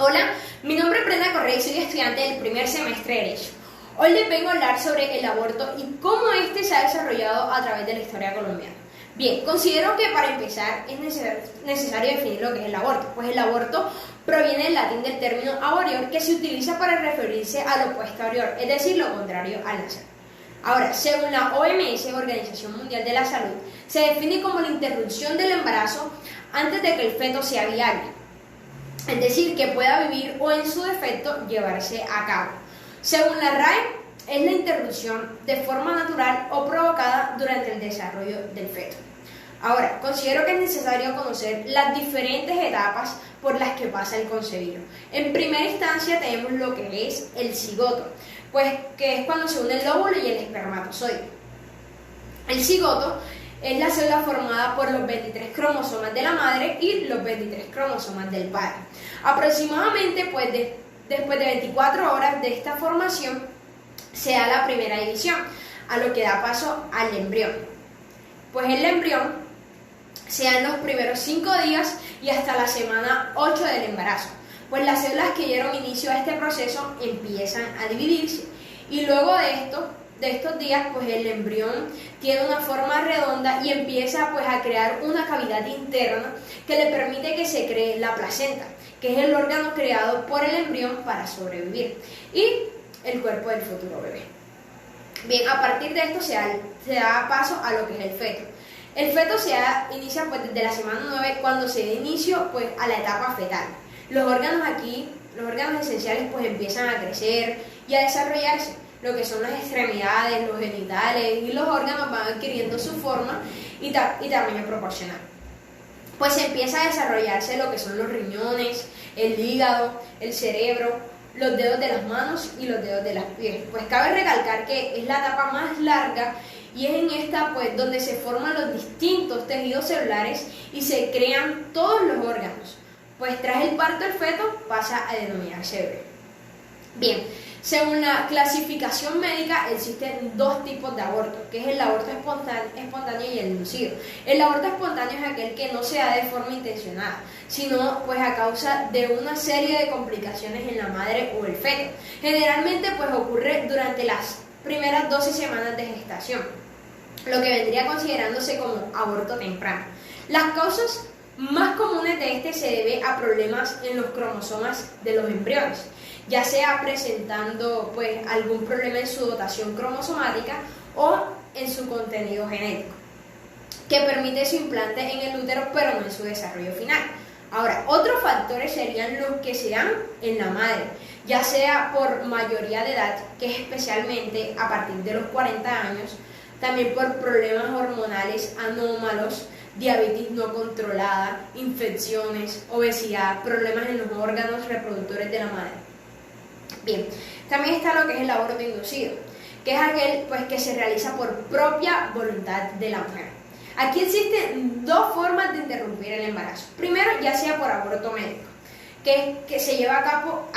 Hola, mi nombre es Brenda Correa y soy estudiante del primer semestre de Derecho. Hoy les vengo a hablar sobre el aborto y cómo este se ha desarrollado a través de la historia colombiana. Bien, considero que para empezar es necesario definir lo que es el aborto, pues el aborto proviene del latín del término aborior, que se utiliza para referirse al opuesto abrior, es decir, lo contrario al nacer. Ahora, según la OMS, Organización Mundial de la Salud, se define como la interrupción del embarazo antes de que el feto sea viable, es decir, que pueda vivir o en su defecto llevarse a cabo. Según la RAE, es la interrupción de forma natural o provocada durante el desarrollo del feto. Ahora, considero que es necesario conocer las diferentes etapas por las que pasa el concebido. En primera instancia tenemos lo que es el cigoto, pues que es cuando se une el óvulo y el espermatozoide. El cigoto es la célula formada por los 23 cromosomas de la madre y los 23 cromosomas del padre. Aproximadamente, pues, después de 24 horas de esta formación, se da la primera división, a lo que da paso al embrión. Pues el embrión se da en los primeros 5 días y hasta la semana 8 del embarazo. Pues las células que dieron inicio a este proceso empiezan a dividirse y luego de estos días, pues el embrión tiene una forma redonda y empieza pues a crear una cavidad interna que le permite que se cree la placenta, que es el órgano creado por el embrión para sobrevivir, y el cuerpo del futuro bebé. Bien, a partir de esto se da paso a lo que es el feto. El feto inicia pues desde la semana 9, cuando se da inicio pues a la etapa fetal. Los órganos esenciales pues empiezan a crecer y a desarrollarse. Lo que son las extremidades, los genitales y los órganos van adquiriendo su forma y tamaño proporcional. Pues empieza a desarrollarse lo que son los riñones, el hígado, el cerebro, los dedos de las manos y los dedos de las pies. Pues cabe recalcar que es la etapa más larga y es en esta pues donde se forman los distintos tejidos celulares y se crean todos los órganos. Pues tras el parto del feto pasa a denominarse bebé. Bien, según la clasificación médica existen dos tipos de aborto, que es el aborto espontáneo y el inducido. El aborto espontáneo es aquel que no se da de forma intencionada, sino pues a causa de una serie de complicaciones en la madre o el feto. Generalmente pues ocurre durante las primeras 12 semanas de gestación, lo que vendría considerándose como aborto temprano. Las causas más comunes de este se debe a problemas en los cromosomas de los embriones, ya sea presentando pues algún problema en su dotación cromosomática o en su contenido genético, que permite su implante en el útero pero no en su desarrollo final. Ahora, otros factores serían los que se dan en la madre, ya sea por mayoría de edad, que es especialmente a partir de los 40 años, también por problemas hormonales anómalos, diabetes no controlada, infecciones, obesidad, problemas en los órganos reproductores de la madre. Bien, también está lo que es el aborto inducido, que es aquel pues, que se realiza por propia voluntad de la mujer. Aquí existen dos formas de interrumpir el embarazo. Primero, ya sea por aborto médico, que se lleva a cabo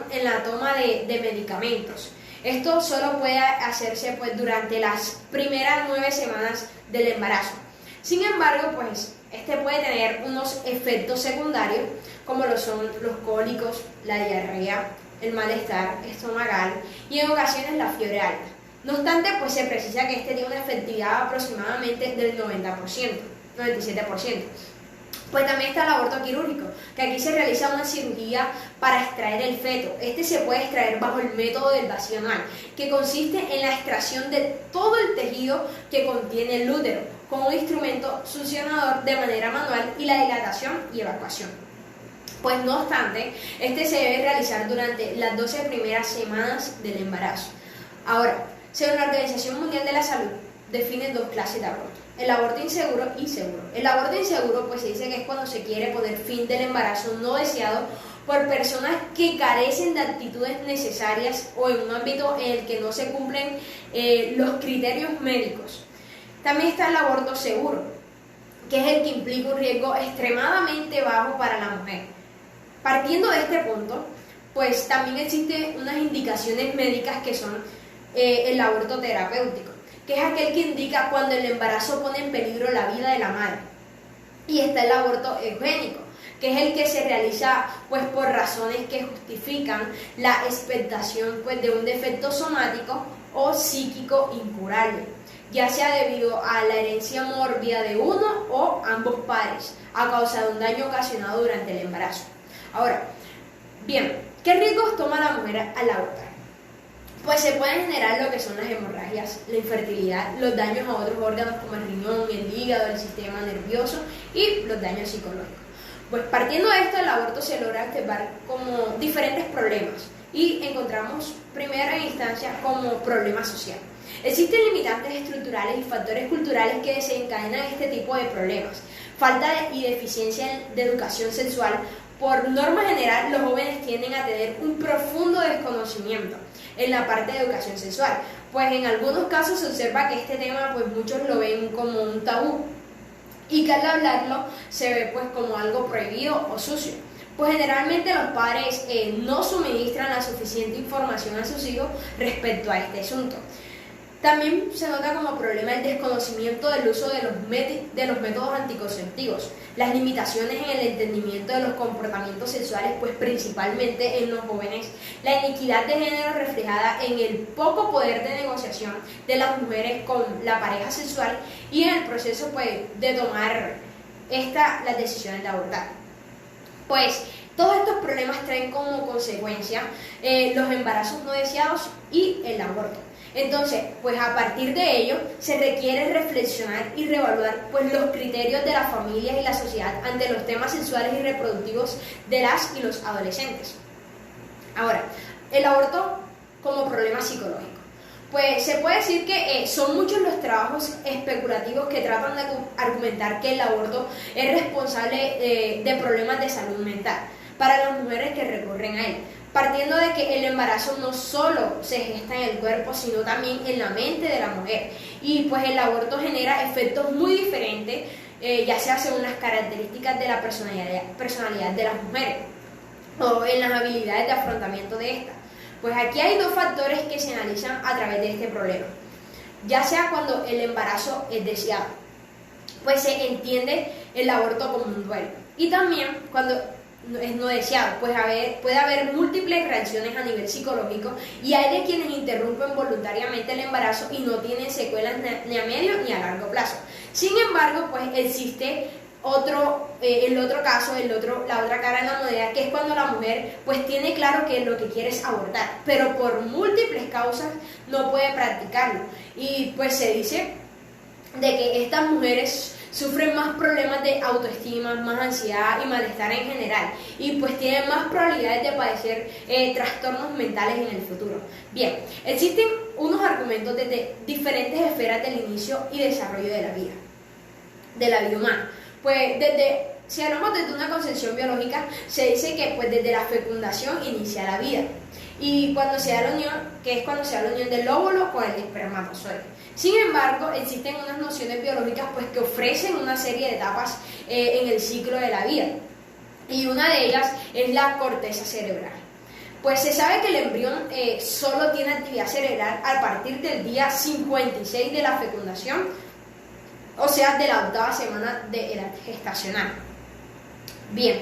en la toma de medicamentos. Esto solo puede hacerse pues, durante las primeras 9 semanas del embarazo. Sin embargo, pues este puede tener unos efectos secundarios, como lo son los cólicos, la diarrea, el malestar estomacal y en ocasiones la fiebre alta. No obstante, pues se precisa que este tiene una efectividad aproximadamente del 97%. Pues también está el aborto quirúrgico, que aquí se realiza una cirugía para extraer el feto. Este se puede extraer bajo el método del vacío anal, que consiste en la extracción de todo el tejido que contiene el útero, con un instrumento succionador de manera manual y la dilatación y evacuación. Pues no obstante, este se debe realizar durante las 12 primeras semanas del embarazo. Ahora, según la Organización Mundial de la Salud, define dos clases de aborto: el aborto inseguro y seguro. El aborto inseguro pues se dice que es cuando se quiere poner fin del embarazo no deseado por personas que carecen de actitudes necesarias o en un ámbito en el que no se cumplen los criterios médicos. También está el aborto seguro, que es el que implica un riesgo extremadamente bajo para la mujer. Partiendo de este punto, pues también existen unas indicaciones médicas que son el aborto terapéutico, que es aquel que indica cuando el embarazo pone en peligro la vida de la madre. Y está el aborto eugénico, que es el que se realiza pues por razones que justifican la expectación pues de un defecto somático o psíquico incurable, ya sea debido a la herencia mórbida de uno o ambos padres, a causa de un daño ocasionado durante el embarazo. Ahora, bien, ¿qué riesgos toma la mujer al abortar? Pues se pueden generar lo que son las hemorragias, la infertilidad, los daños a otros órganos como el riñón, el hígado, el sistema nervioso y los daños psicológicos. Pues partiendo de esto, el aborto se logra observar como diferentes problemas y encontramos primero en instancia como problema social. Existen limitantes estructurales y factores culturales que desencadenan este tipo de problemas. Falta y deficiencia de educación sexual. Por norma general, los jóvenes tienden a tener un profundo desconocimiento en la parte de educación sexual, pues en algunos casos se observa que este tema pues muchos lo ven como un tabú y que al hablarlo se ve pues como algo prohibido o sucio. Pues generalmente los padres no suministran la suficiente información a sus hijos respecto a este asunto. También se nota como problema el desconocimiento del uso de los métodos anticonceptivos, las limitaciones en el entendimiento de los comportamientos sexuales, pues principalmente en los jóvenes, la inequidad de género reflejada en el poco poder de negociación de las mujeres con la pareja sexual y en el proceso pues, de tomar las decisiones de abortar. Pues todos estos problemas traen como consecuencia los embarazos no deseados y el aborto. Entonces, pues a partir de ello se requiere reflexionar y reevaluar pues los criterios de las familias y la sociedad ante los temas sexuales y reproductivos de las y los adolescentes. Ahora, el aborto como problema psicológico. Pues se puede decir que son muchos los trabajos especulativos que tratan de argumentar que el aborto es responsable de problemas de salud mental para las mujeres que recurren a él, partiendo de que el embarazo no solo se gesta en el cuerpo, sino también en la mente de la mujer. Y pues el aborto genera efectos muy diferentes, ya sea según las características de la personalidad de las mujeres o en las habilidades de afrontamiento de estas. Pues aquí hay dos factores que se analizan a través de este problema. Ya sea cuando el embarazo es deseado, pues se entiende el aborto como un duelo. Y también cuando es no deseado, pues puede haber múltiples reacciones a nivel psicológico y hay de quienes interrumpen voluntariamente el embarazo y no tienen secuelas ni a medio ni a largo plazo. Sin embargo, pues existe el otro caso, la otra cara de la moneda, que es cuando la mujer pues tiene claro que lo que quiere es abortar, pero por múltiples causas no puede practicarlo. Y pues se dice de que estas mujeres sufren más problemas de autoestima, más ansiedad y malestar en general, y pues tienen más probabilidades de padecer trastornos mentales en el futuro. Bien, existen unos argumentos desde diferentes esferas del inicio y desarrollo de la vida humana. Pues si hablamos desde una concepción biológica, se dice que pues desde la fecundación inicia la vida, y cuando se da la unión, que es cuando se da la unión del óvulo con el espermatozoide. Sin embargo, existen unas nociones biológicas pues, que ofrecen una serie de etapas en el ciclo de la vida, y una de ellas es la corteza cerebral. Pues se sabe que el embrión solo tiene actividad cerebral a partir del día 56 de la fecundación, o sea, de la 8ª semana de edad gestacional. Bien,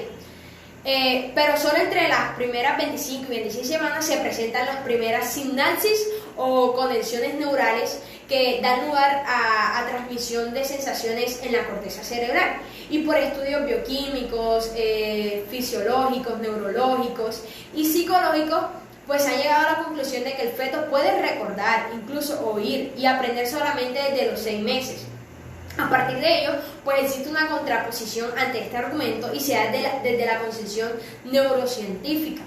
pero solo entre las primeras 25 y 26 semanas se presentan las primeras sinapsis o conexiones neurales que dan lugar a transmisión de sensaciones en la corteza cerebral. Y por estudios bioquímicos, fisiológicos, neurológicos y psicológicos, pues han llegado a la conclusión de que el feto puede recordar, incluso oír y aprender solamente desde los 6 meses. A partir de ello, pues existe una contraposición ante este argumento y se da desde la concepción neurocientífica.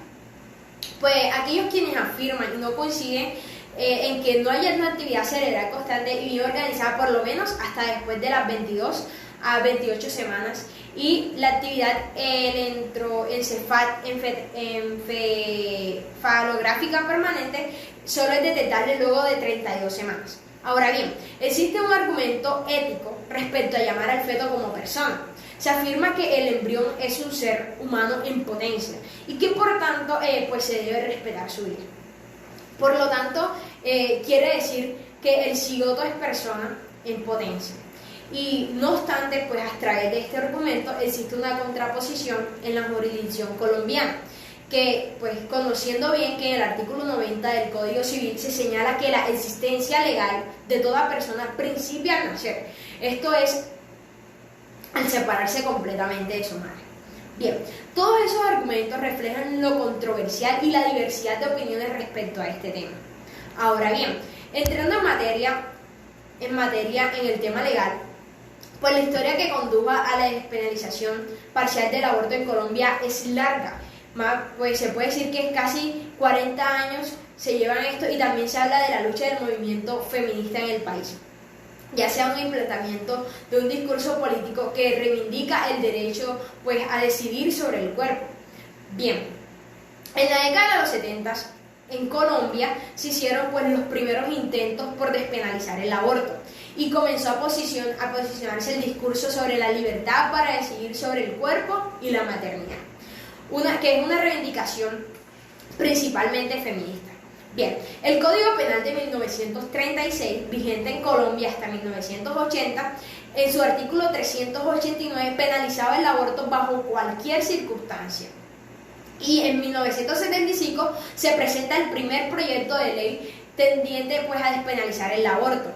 Pues aquellos quienes afirman y no coinciden en que no haya una actividad cerebral constante y bien organizada por lo menos hasta después de las 22 a 28 semanas, y la actividad encefalográfica permanente solo es detectable luego de 32 semanas. Ahora bien, existe un argumento ético respecto a llamar al feto como persona. Se afirma que el embrión es un ser humano en potencia y que por tanto pues se debe respetar su vida. Por lo tanto, quiere decir que el cigoto es persona en potencia. Y no obstante, pues a través de este argumento existe una contraposición en la jurisdicción colombiana, que pues conociendo bien que en el artículo 90 del Código Civil se señala que la existencia legal de toda persona principia al nacer, esto es al separarse completamente de su madre. Bien, todos esos argumentos reflejan lo controversial y la diversidad de opiniones respecto a este tema. Ahora bien, entrando en materia en el tema legal, pues la historia que condujo a la despenalización parcial del aborto en Colombia es larga. Pues se puede decir que casi 40 años se llevan esto, y también se habla de la lucha del movimiento feminista en el país, ya sea un implementamiento de un discurso político que reivindica el derecho pues a decidir sobre el cuerpo. Bien, en la década de los 70 en Colombia se hicieron pues los primeros intentos por despenalizar el aborto, y comenzó a posicionarse el discurso sobre la libertad para decidir sobre el cuerpo y la maternidad, que es una reivindicación principalmente feminista. Bien, el Código Penal de 1936, vigente en Colombia hasta 1980, en su artículo 389 penalizaba el aborto bajo cualquier circunstancia. Y en 1975 se presenta el primer proyecto de ley tendiente pues a despenalizar el aborto,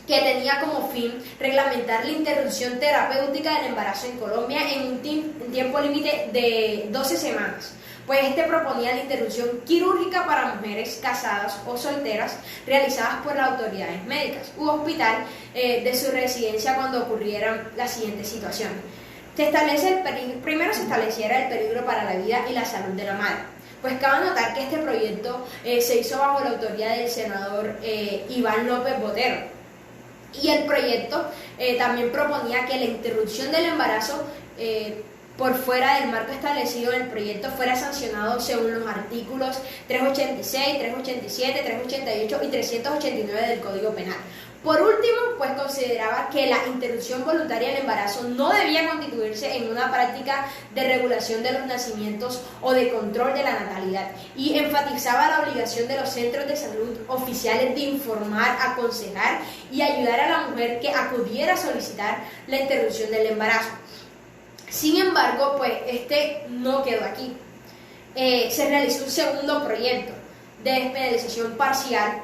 que tenía como fin reglamentar la interrupción terapéutica del embarazo en Colombia en un tiempo límite de 12 semanas. Pues este proponía la interrupción quirúrgica para mujeres casadas o solteras realizadas por las autoridades médicas u hospital de su residencia cuando ocurrieran las siguientes situaciones. Primero se estableciera el peligro para la vida y la salud de la madre. Pues cabe notar que este proyecto se hizo bajo la autoridad del senador Iván López Botero. Y el proyecto también proponía que la interrupción del embarazo por fuera del marco establecido en el proyecto fuera sancionado según los artículos 386, 387, 388 y 389 del Código Penal. Por último, pues consideraba que la interrupción voluntaria del embarazo no debía constituirse en una práctica de regulación de los nacimientos o de control de la natalidad, y enfatizaba la obligación de los centros de salud oficiales de informar, aconsejar y ayudar a la mujer que acudiera a solicitar la interrupción del embarazo. Sin embargo, pues este no quedó aquí. Se realizó un segundo proyecto de despenalización parcial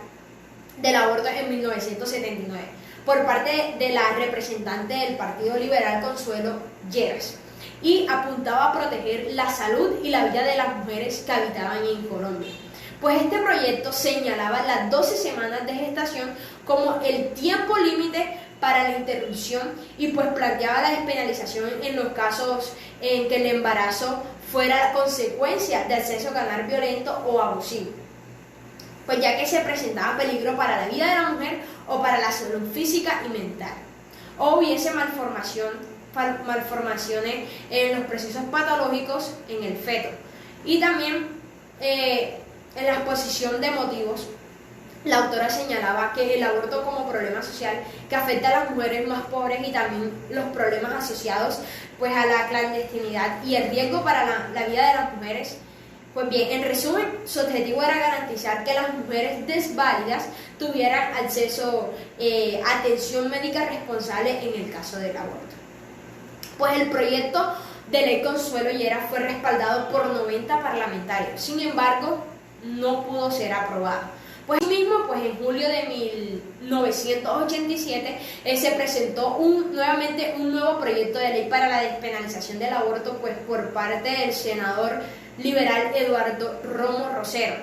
del aborto en 1979 por parte de la representante del Partido Liberal, Consuelo Lleras, y apuntaba a proteger la salud y la vida de las mujeres que habitaban en Colombia. Pues este proyecto señalaba las 12 semanas de gestación como el tiempo límite para la interrupción, y pues planteaba la despenalización en los casos en que el embarazo fuera consecuencia de acceso carnal violento o abusivo, pues ya que se presentaba peligro para la vida de la mujer o para la salud física y mental, o hubiese malformaciones en los procesos patológicos en el feto. Y también en la exposición de motivos, la autora señalaba que el aborto como problema social que afecta a las mujeres más pobres, y también los problemas asociados pues a la clandestinidad y el riesgo para la vida de las mujeres. Pues bien, en resumen, su objetivo era garantizar que las mujeres desválidas tuvieran acceso a atención médica responsable en el caso del aborto. Pues el proyecto de ley Consuelo Lleras fue respaldado por 90 parlamentarios, sin embargo, no pudo ser aprobado. Pues mismo, pues en julio de 1987 se presentó nuevamente un nuevo proyecto de ley para la despenalización del aborto, pues por parte del senador liberal Eduardo Romo Rosero.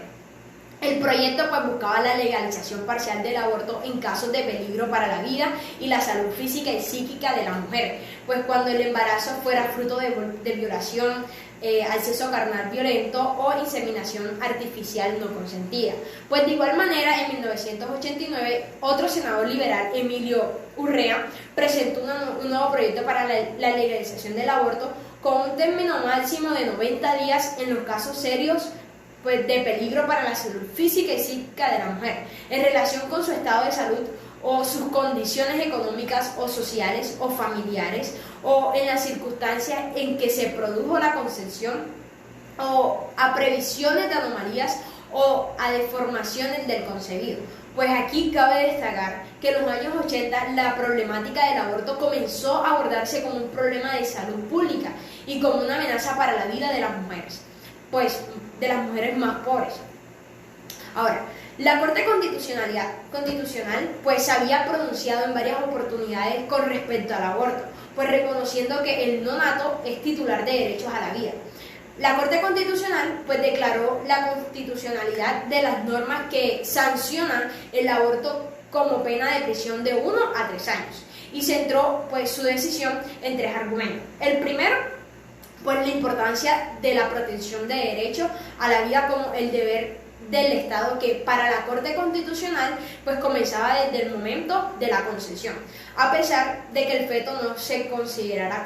El proyecto pues buscaba la legalización parcial del aborto en casos de peligro para la vida y la salud física y psíquica de la mujer, pues cuando el embarazo fuera fruto de violación, acceso carnal violento o inseminación artificial no consentida. Pues de igual manera, en 1989, otro senador liberal, Emilio Urrea, presentó un nuevo proyecto para la legalización del aborto con un término máximo de 90 días en los casos serios pues de peligro para la salud física y psíquica de la mujer, en relación con su estado de salud o sus condiciones económicas o sociales o familiares, o en las circunstancias en que se produjo la concepción, o a previsiones de anomalías o a deformaciones del concebido. Pues aquí cabe destacar que en los años 80 la problemática del aborto comenzó a abordarse como un problema de salud pública y como una amenaza para la vida de las mujeres, pues de las mujeres más pobres. Ahora, la Corte Constitucional pues se había pronunciado en varias oportunidades con respecto al aborto, pues reconociendo que el no nato es titular de derechos a la vida. La Corte Constitucional pues declaró la constitucionalidad de las normas que sancionan el aborto como pena de prisión de 1 a 3 años y centró pues su decisión en 3 argumentos. El primero, pues la importancia de la protección de derecho a la vida como el deber del Estado, que para la Corte Constitucional pues comenzaba desde el momento de la concepción, a pesar de que el feto no se considerara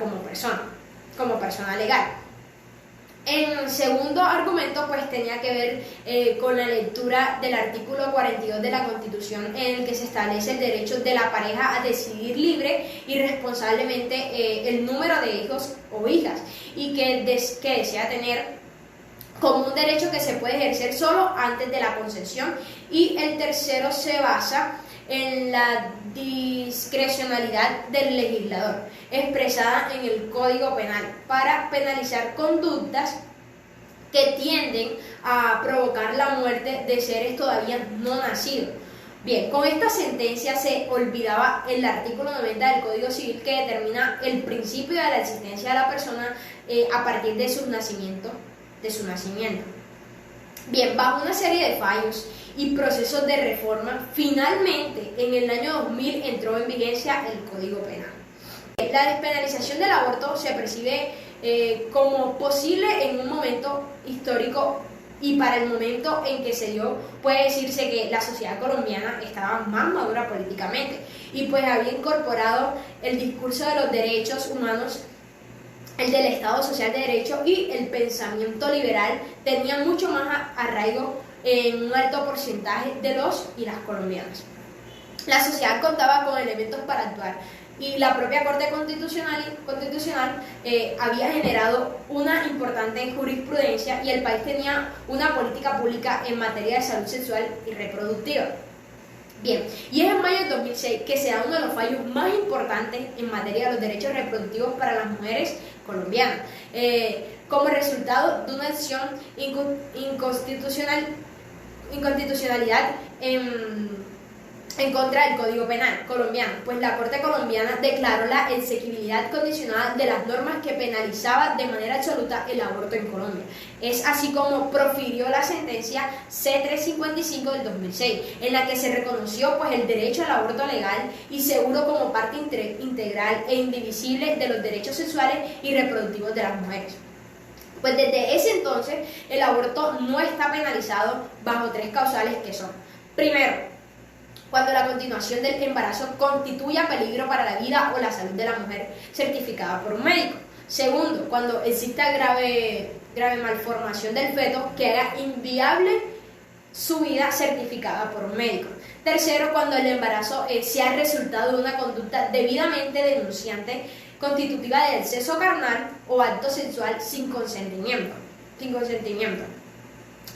como persona legal. El segundo argumento pues tenía que ver con la lectura del artículo 42 de la Constitución, en el que se establece el derecho de la pareja a decidir libre y responsablemente el número de hijos o hijas y que desea tener como un derecho que se puede ejercer solo antes de la concepción. Y el tercero se basa en la discrecionalidad del legislador, expresada en el Código Penal, para penalizar conductas que tienden a provocar la muerte de seres todavía no nacidos. Bien, con esta sentencia se olvidaba el artículo 90 del Código Civil, que determina el principio de la existencia de la persona a partir de su nacimiento. Bien, bajo una serie de fallos y procesos de reforma, finalmente en el año 2000 entró en vigencia el Código Penal. La despenalización del aborto se percibe como posible en un momento histórico, y para el momento en que se dio puede decirse que la sociedad colombiana estaba más madura políticamente y pues había incorporado el discurso de los derechos humanos, el del Estado Social de Derecho, y el pensamiento liberal tenía mucho más arraigo en un alto porcentaje de los y las colombianas. La sociedad contaba con elementos para actuar y la propia Corte Constitucional había generado una importante jurisprudencia y el país tenía una política pública en materia de salud sexual y reproductiva. Bien, y es en mayo de 2006 que se da uno de los fallos más importantes en materia de los derechos reproductivos para las mujeres colombianas, como resultado de una decisión inconstitucionalidad en contra del Código Penal colombiano, pues la Corte colombiana declaró la exequibilidad condicionada de las normas que penalizaban de manera absoluta el aborto en Colombia. Es así como profirió la sentencia C-355 del 2006, en la que se reconoció pues el derecho al aborto legal y seguro como parte integral e indivisible de los derechos sexuales y reproductivos de las mujeres. Pues desde ese entonces el aborto no está penalizado bajo 3 causales, que son: primero, cuando la continuación del embarazo constituya peligro para la vida o la salud de la mujer certificada por un médico; segundo, cuando exista grave malformación del feto que haga inviable su vida certificada por un médico; tercero, cuando el embarazo sea resultado de una conducta debidamente denunciante constitutiva de exceso carnal o acto sexual sin consentimiento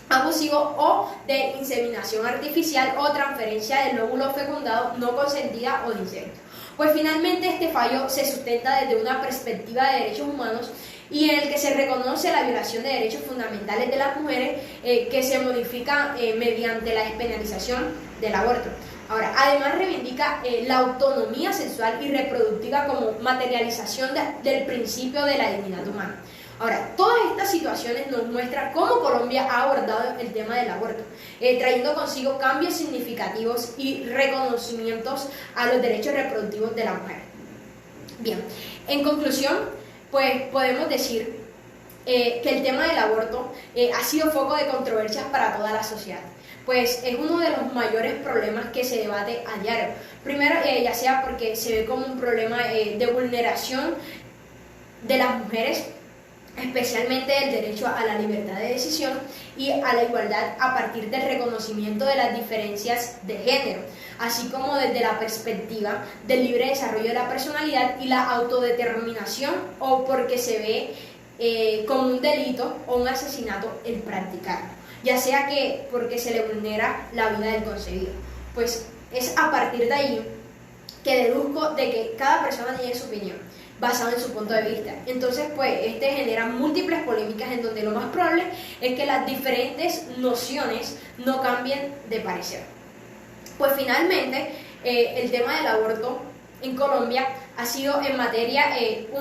abusivo o de inseminación artificial o transferencia del óvulo fecundado no consentida o de insecto. Pues finalmente este fallo se sustenta desde una perspectiva de derechos humanos y en el que se reconoce la violación de derechos fundamentales de las mujeres que se modifica mediante la despenalización del aborto. Ahora, además reivindica la autonomía sexual y reproductiva como materialización del principio de la dignidad humana. Ahora, todas estas situaciones nos muestran cómo Colombia ha abordado el tema del aborto, trayendo consigo cambios significativos y reconocimientos a los derechos reproductivos de la mujer. Bien, en conclusión, pues podemos decir que el tema del aborto ha sido foco de controversias para toda la sociedad, pues es uno de los mayores problemas que se debate a diario. Primero, ya sea porque se ve como un problema de vulneración de las mujeres, especialmente el derecho a la libertad de decisión y a la igualdad a partir del reconocimiento de las diferencias de género, así como desde la perspectiva del libre desarrollo de la personalidad y la autodeterminación, o porque se ve como un delito o un asesinato el practicarlo, ya sea que porque se le vulnera la vida del concebido. pues es a partir de ahí que deduzco de que cada persona tiene su opinión basado en su punto de vista. Entonces, pues, este genera múltiples polémicas en donde lo más probable es que las diferentes nociones no cambien de parecer. Pues finalmente, el tema del aborto en Colombia ha sido en materia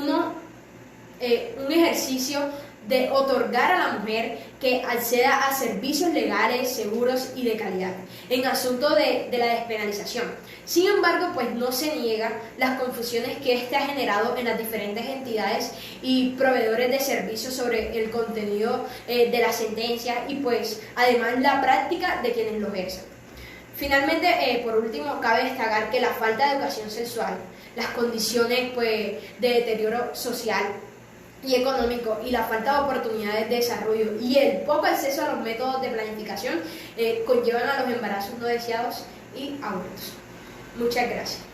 un ejercicio de otorgar a la mujer que acceda a servicios legales, seguros y de calidad en asunto de la despenalización. Sin embargo, pues no se niega las confusiones que este ha generado en las diferentes entidades y proveedores de servicios sobre el contenido de la sentencia y pues además la práctica de quienes lo ejercen. Finalmente, por último, cabe destacar que la falta de educación sexual, las condiciones pues, de deterioro social y económico y la falta de oportunidades de desarrollo y el poco acceso a los métodos de planificación conllevan a los embarazos no deseados y abortos. Muchas gracias.